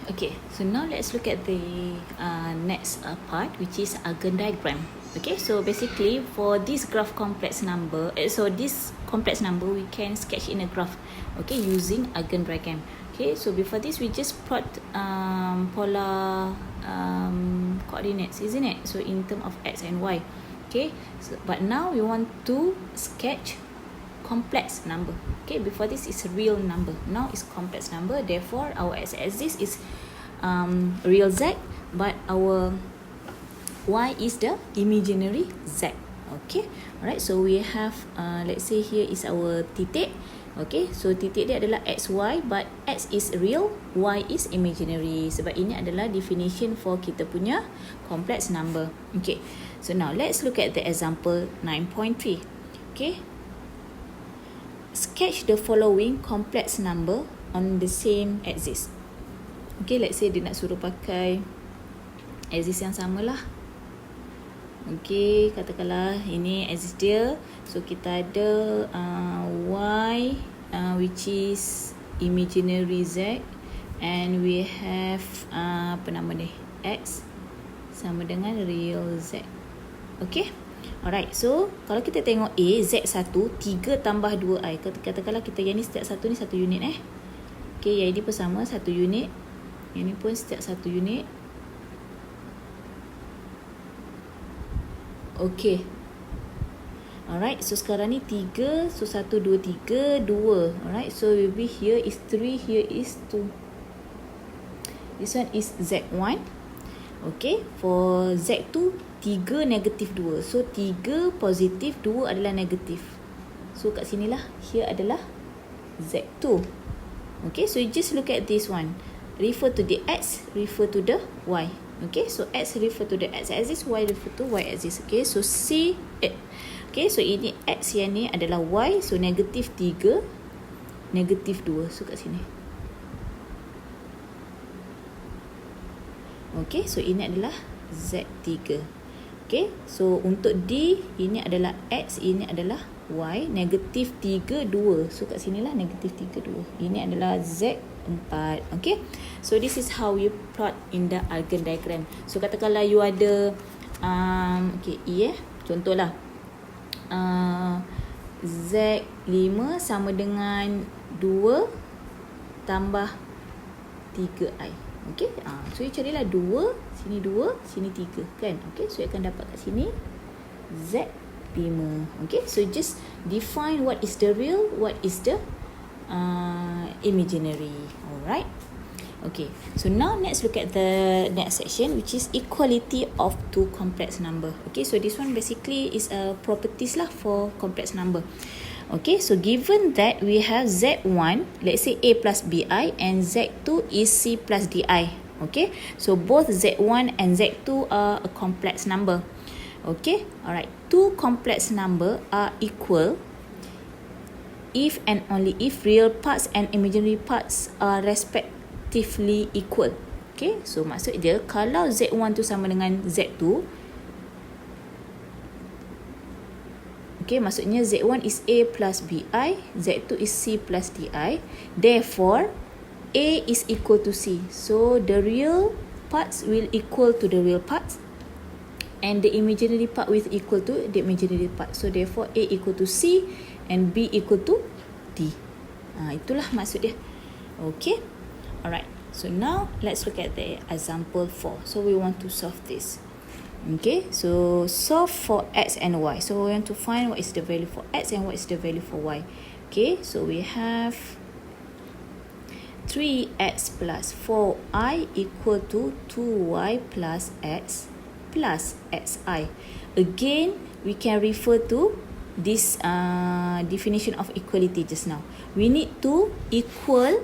Okay, so now let's look at the next part, which is Argand diagram. Okay, so basically for this graph complex number, so this complex number we can sketch in a graph, okay, using Argand diagram. Okay, so before this we just plot polar coordinates, isn't it? So in terms of x and y. Okay, so, but now we want to sketch complex number. Okay, before this is a real number, now it's complex number, therefore our x-axis is real z, but our y is the imaginary z. Okay, alright, so we have let's say here is our titik. Okay, so titik dia adalah xy, but x is real, y is imaginary, sebab ini adalah definition for kita punya complex number. Okay, so now let's look at the example 9.3. Okay, sketch the following complex number on the same axis. Okay, let's say dia nak suruh pakai axis yang sama lah. Okay, katakanlah ini axis dia. So kita ada y which is imaginary z, and we have apa nama ni, x sama dengan real z. Okay, alright, so kalau kita tengok A, Z1 3 tambah 2i, katakanlah kita yang ni setiap satu ni 1 unit Okay, yang ini pun sama 1 unit, yang ni pun setiap 1 unit. Okay, alright, so sekarang ni 3, so 1, 2, 3, 2. Alright, so will be here is 3, here is 2. This one is Z1. Okay, for Z2 3 negatif 2. So 3 positif, 2 adalah negatif. So kat sinilah, here adalah Z2. Okay, so you just look at this one. Refer to the X, refer to the Y. Okay, so X refer to the X axis, Y refer to Y axis. Okay, so see it. Okay, so ini X yang ni adalah Y. So negatif 3, negatif 2. So kat sini. Okay, so ini adalah Z3. Okay, so untuk D, ini adalah X, ini adalah Y, negatif 3, 2. So kat sinilah negatif 3, 2. Ini adalah Z4. Okay, so this is how you plot in the Argand diagram. So katakanlah you ada okay, E contohlah Z5 sama dengan 2 tambah 3i. Okay, so you carilah 2, sini 2, sini 3 kan. Okay, so you akan dapat kat sini Z5. Okay, so just define what is the real, what is the imaginary. Alright. Okay, so now let's look at the next section, which is equality of two complex number. Okay, so this one basically is a properties lah for complex number. Okay, so given that we have Z1, let's say A plus BI, and Z2 is C plus DI. Okay, so both Z1 and Z2 are a complex number. Okay, alright, two complex number are equal if and only if real parts and imaginary parts are respectively equal. Okay, so maksud dia kalau Z1 tu sama dengan Z2, okay, maksudnya Z1 is A plus BI, Z2 is C plus DI. Therefore, A is equal to C. So, the real parts will equal to the real parts, and the imaginary part will equal to the imaginary part. So, therefore, A equal to C and B equal to D. Itulah maksud dia. Okay, alright. So, now let's look at the example 4. So, we want to solve this. Okay, so solve for x and y. So we want to find what is the value for x and what is the value for y. Okay, so we have 3x plus 4i equal to 2y plus x plus xi. Again, we can refer to this definition of equality just now. We need to equal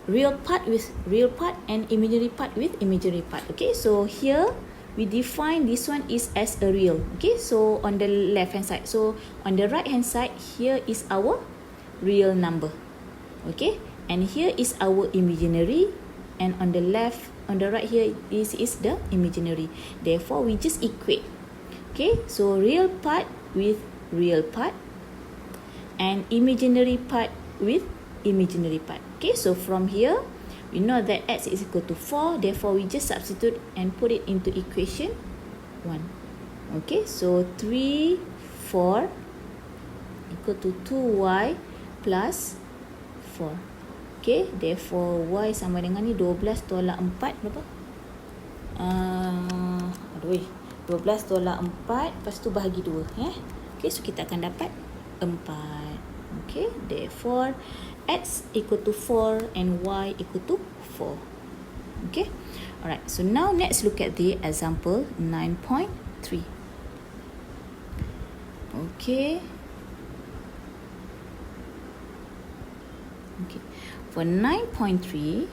real part with real part and imaginary part with imaginary part. Okay, so here we define this one is as a real. Okay, so on the left hand side. So on the right hand side, here is our real number. Okay, and here is our imaginary, and on the left, on the right here, this is the imaginary. Therefore, we just equate. Okay, so real part with real part, and imaginary part with imaginary part. Okay, so from here We know that x is equal to 4, therefore we just substitute and put it into equation 1. Okay, so 3, 4 equal to 2y plus 4. Okay, therefore y sama dengan ni 12 tolak 4 berapa? 12 tolak 4, lepas tu bahagi 2. Okay, so kita akan dapat 4. Okay, therefore x equal to 4 and y equal to 4. Okay, alright, so now let's look at the example 9.3. Okay. Okay, for 9.3,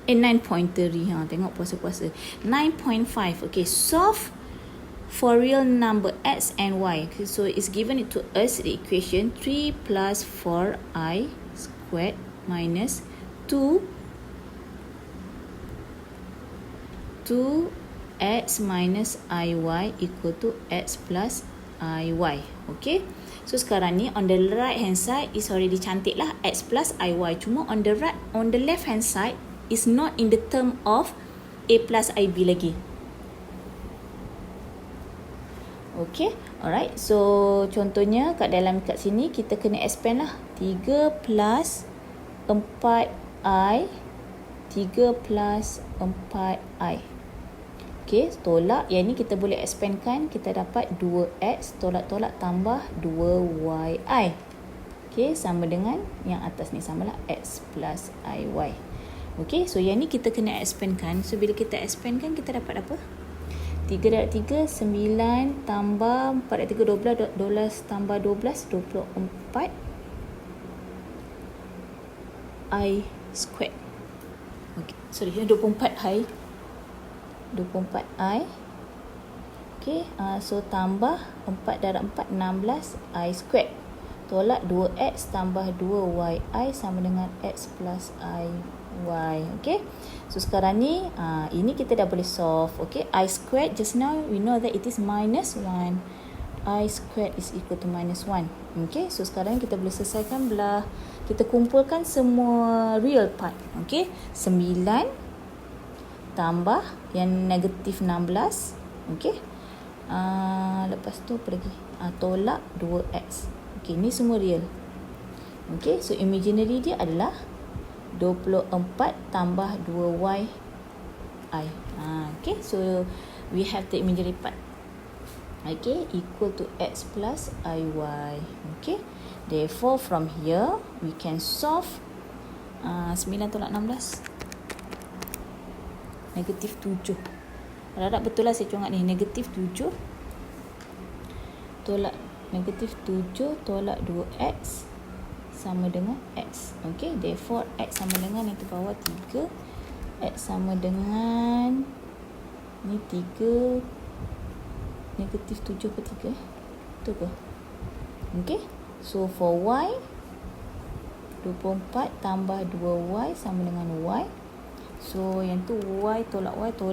9.3, tengok puasa-puasa. 9.5, okay, solve for real number x and y. Okay, so it's given it to us the equation 3 plus 4i squared minus 2x minus iy equal to x plus iy. Okay, so sekarang ni on the right hand side is already cantik lah, x plus iy. Cuma on the left hand side is not in the term of a plus ib lagi. Okay, alright, so contohnya kat sini kita kena expand lah. 3 plus 4i, 3 plus 4i. Okay, tolak. Yang ni kita boleh expandkan. Kita dapat 2x tolak-tolak tambah 2yi. Okay, sama dengan yang atas ni, samalah x plus iy. Okay, so yang ni kita kena expandkan. So bila kita expandkan, kita dapat apa? 3 darab 3, 9 tambah 4 darab 3, 12, 12 tambah 12, 24 i squared. Okay, sorry, 24i. 24i. Okay, so tambah 4 darab 4, 16 i squared. Tolak 2x tambah 2yi sama dengan x plus iy. Okay, so sekarang ni ini kita dah boleh solve. Okay, I squared just now we know that it is minus 1. I squared is equal to minus 1. Okay, so sekarang kita boleh selesaikan belah. Kita kumpulkan semua real part. Okay, 9 tambah yang negatif 16. Okay, lepas tu apa lagi? Tolak 2x. Okay, ni semua real. Okay, so imaginary dia adalah 24 tambah 2y. Okay, so we have the imaginary part. Okay, equal to x plus iy. Okay, therefore from here we can solve 9 tolak 16 negatif 7. Harap betul lah saya congak ni. Negatif 7 tolak negatif 7 tolak 2x sama dengan x. Okay, therefore x sama dengan yang tu bawah 3. X sama dengan ni 3 negatif 7 per 3. Betul ke? Okay, so for y 24 tambah 2y sama dengan y. So yang tu y tolak 24.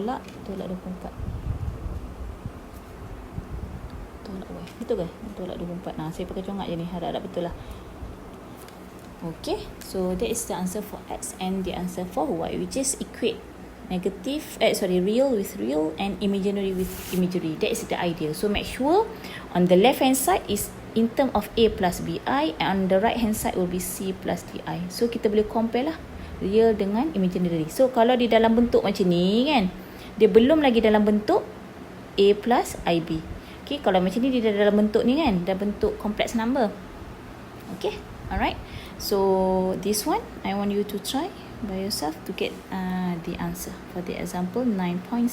Tolak y. Betul ke? Tolak 24. Saya pakai congak je ni. Harap-harap betul lah. Okay, so that is the answer for x and the answer for y. We just equate real with real and imaginary with imaginary. That is the idea. So make sure on the left hand side is in term of a plus bi, and on the right hand side will be c plus di. So kita boleh compare lah real dengan imaginary. So kalau di dalam bentuk macam ni kan, dia belum lagi dalam bentuk a plus ib. Okay, kalau macam ni dia dah dalam bentuk ni kan, dah bentuk complex number. Okay, alright. So this one I want you to try by yourself to get the answer for the example 9.6.